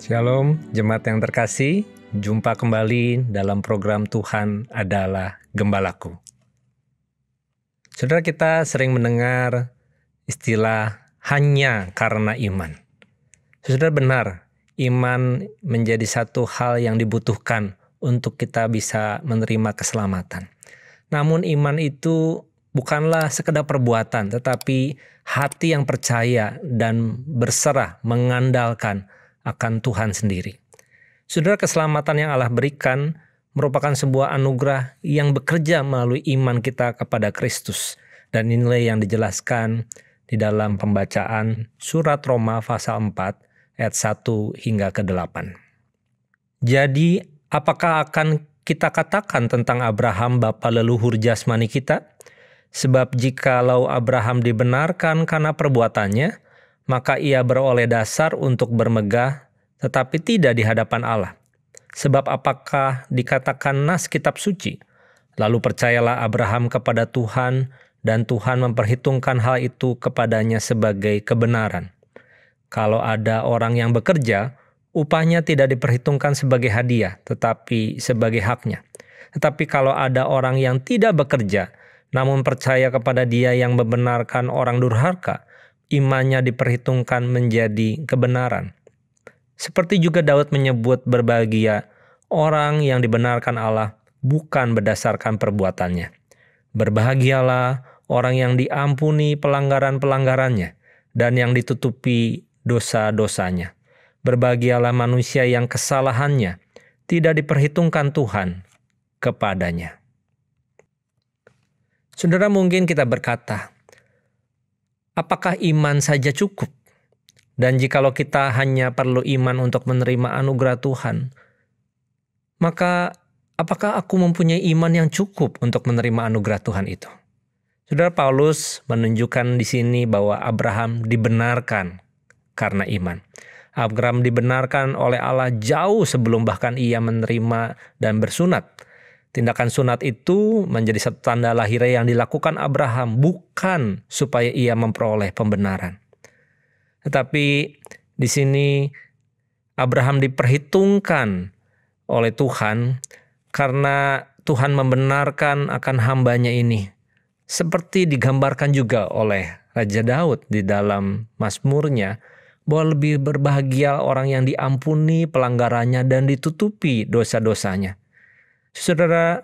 Shalom, jemaat yang terkasih. Jumpa kembali dalam program Tuhan Adalah Gembalaku. Saudara, kita sering mendengar istilah hanya karena iman. Saudara, benar, iman menjadi satu hal yang dibutuhkan untuk kita bisa menerima keselamatan. Namun iman itu bukanlah sekedar perbuatan, tetapi hati yang percaya dan berserah mengandalkan akan Tuhan sendiri. Saudara, keselamatan yang Allah berikan merupakan sebuah anugerah yang bekerja melalui iman kita kepada Kristus. Dan inilah yang dijelaskan di dalam pembacaan surat Roma pasal 4 ayat 1 hingga ke 8. Jadi, apakah akan kita katakan tentang Abraham bapa leluhur jasmani kita? Sebab jikalau Abraham dibenarkan karena perbuatannya, maka ia beroleh dasar untuk bermegah, tetapi tidak di hadapan Allah. Sebab apakah dikatakan nas kitab suci? Lalu percayalah Abraham kepada Tuhan, dan Tuhan memperhitungkan hal itu kepadanya sebagai kebenaran. Kalau ada orang yang bekerja, upahnya tidak diperhitungkan sebagai hadiah, tetapi sebagai haknya. Tetapi kalau ada orang yang tidak bekerja, namun percaya kepada Dia yang membenarkan orang durhaka, imannya diperhitungkan menjadi kebenaran. Seperti juga Daud menyebut berbahagia orang yang dibenarkan Allah bukan berdasarkan perbuatannya. Berbahagialah orang yang diampuni pelanggaran-pelanggarannya dan yang ditutupi dosa-dosanya. Berbahagialah manusia yang kesalahannya tidak diperhitungkan Tuhan kepadanya. Saudara, mungkin kita berkata, apakah iman saja cukup? Dan jikalau kita hanya perlu iman untuk menerima anugerah Tuhan, maka apakah aku mempunyai iman yang cukup untuk menerima anugerah Tuhan itu? Saudara, Paulus menunjukkan di sini bahwa Abraham dibenarkan karena iman. Abraham dibenarkan oleh Allah jauh sebelum bahkan ia menerima dan bersunat. Tindakan sunat itu menjadi satu tanda lahirnya yang dilakukan Abraham, bukan supaya ia memperoleh pembenaran. Tetapi di sini Abraham diperhitungkan oleh Tuhan karena Tuhan membenarkan akan hambanya ini. Seperti digambarkan juga oleh Raja Daud di dalam Mazmurnya, bahwa lebih berbahagia orang yang diampuni pelanggarannya dan ditutupi dosa-dosanya. Saudara,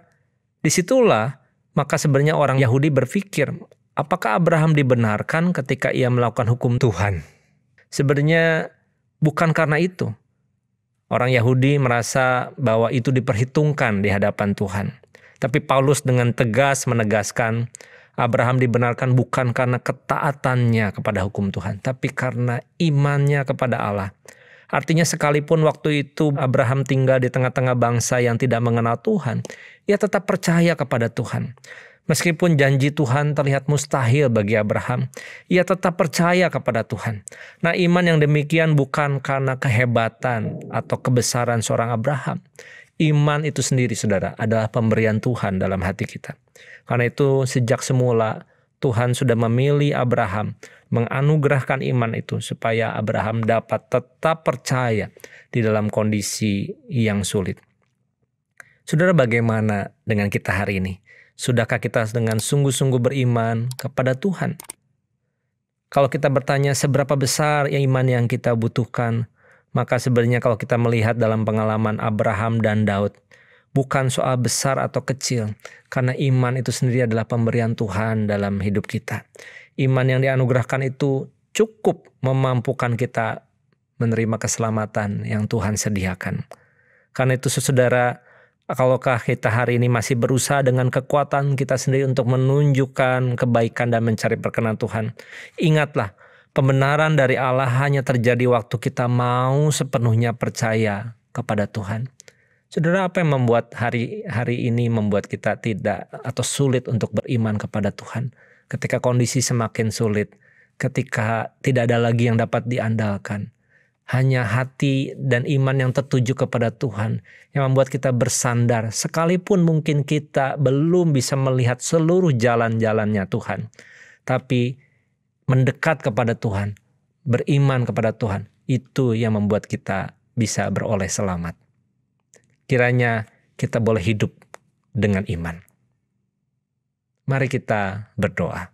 disitulah maka sebenarnya orang Yahudi berpikir, apakah Abraham dibenarkan ketika ia melakukan hukum Tuhan? Sebenarnya bukan karena itu. Orang Yahudi merasa bahwa itu diperhitungkan di hadapan Tuhan. Tapi Paulus dengan tegas menegaskan, Abraham dibenarkan bukan karena ketaatannya kepada hukum Tuhan, tapi karena imannya kepada Allah. Artinya sekalipun waktu itu Abraham tinggal di tengah-tengah bangsa yang tidak mengenal Tuhan, ia tetap percaya kepada Tuhan. Meskipun janji Tuhan terlihat mustahil bagi Abraham, ia tetap percaya kepada Tuhan. Nah, iman yang demikian bukan karena kehebatan atau kebesaran seorang Abraham. Iman itu sendiri, saudara, adalah pemberian Tuhan dalam hati kita. Karena itu sejak semula Tuhan sudah memilih Abraham, menganugerahkan iman itu supaya Abraham dapat tetap percaya di dalam kondisi yang sulit. Saudara, bagaimana dengan kita hari ini? Sudahkah kita dengan sungguh-sungguh beriman kepada Tuhan? Kalau kita bertanya seberapa besar iman yang kita butuhkan, maka sebenarnya kalau kita melihat dalam pengalaman Abraham dan Daud, bukan soal besar atau kecil, karena iman itu sendiri adalah pemberian Tuhan dalam hidup kita. Iman yang dianugerahkan itu cukup memampukan kita menerima keselamatan yang Tuhan sediakan. Karena itu saudara, kalaukah kita hari ini masih berusaha dengan kekuatan kita sendiri untuk menunjukkan kebaikan dan mencari perkenan Tuhan, ingatlah, pembenaran dari Allah hanya terjadi waktu kita mau sepenuhnya percaya kepada Tuhan. Saudara, apa yang membuat hari ini membuat kita tidak atau sulit untuk beriman kepada Tuhan? Ketika kondisi semakin sulit, ketika tidak ada lagi yang dapat diandalkan. Hanya hati dan iman yang tertuju kepada Tuhan yang membuat kita bersandar. Sekalipun mungkin kita belum bisa melihat seluruh jalan-jalannya Tuhan. Tapi mendekat kepada Tuhan, beriman kepada Tuhan, itu yang membuat kita bisa beroleh selamat. Kiranya kita boleh hidup dengan iman. Mari kita berdoa.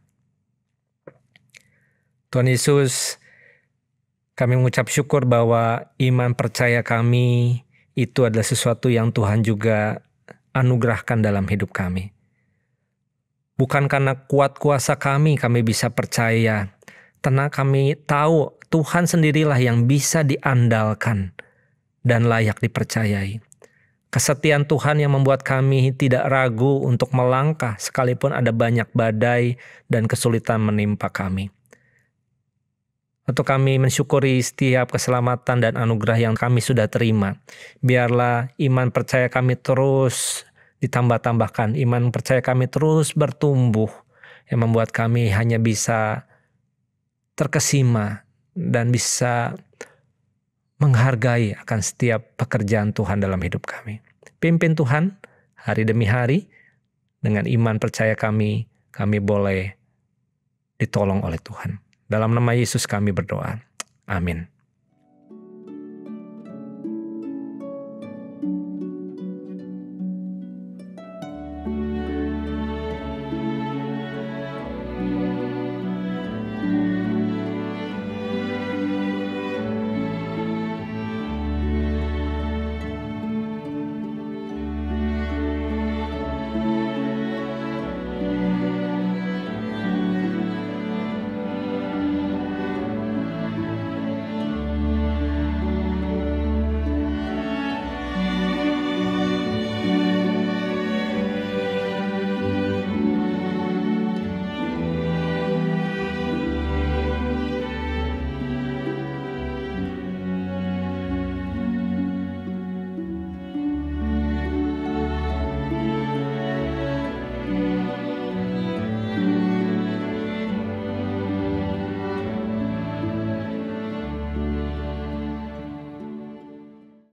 Tuhan Yesus, kami mengucap syukur bahwa iman percaya kami itu adalah sesuatu yang Tuhan juga anugerahkan dalam hidup kami. Bukan karena kuat kuasa kami bisa percaya. Karena kami tahu Tuhan sendirilah yang bisa diandalkan dan layak dipercayai. Kesetiaan Tuhan yang membuat kami tidak ragu untuk melangkah sekalipun ada banyak badai dan kesulitan menimpa kami. Untuk kami mensyukuri setiap keselamatan dan anugerah yang kami sudah terima. Biarlah iman percaya kami terus ditambah-tambahkan. Iman percaya kami terus bertumbuh. Yang membuat kami hanya bisa terkesima dan bisa menghargai akan setiap pekerjaan Tuhan dalam hidup kami. Pimpin Tuhan hari demi hari. Dengan iman percaya kami boleh ditolong oleh Tuhan. Dalam nama Yesus kami berdoa. Amin.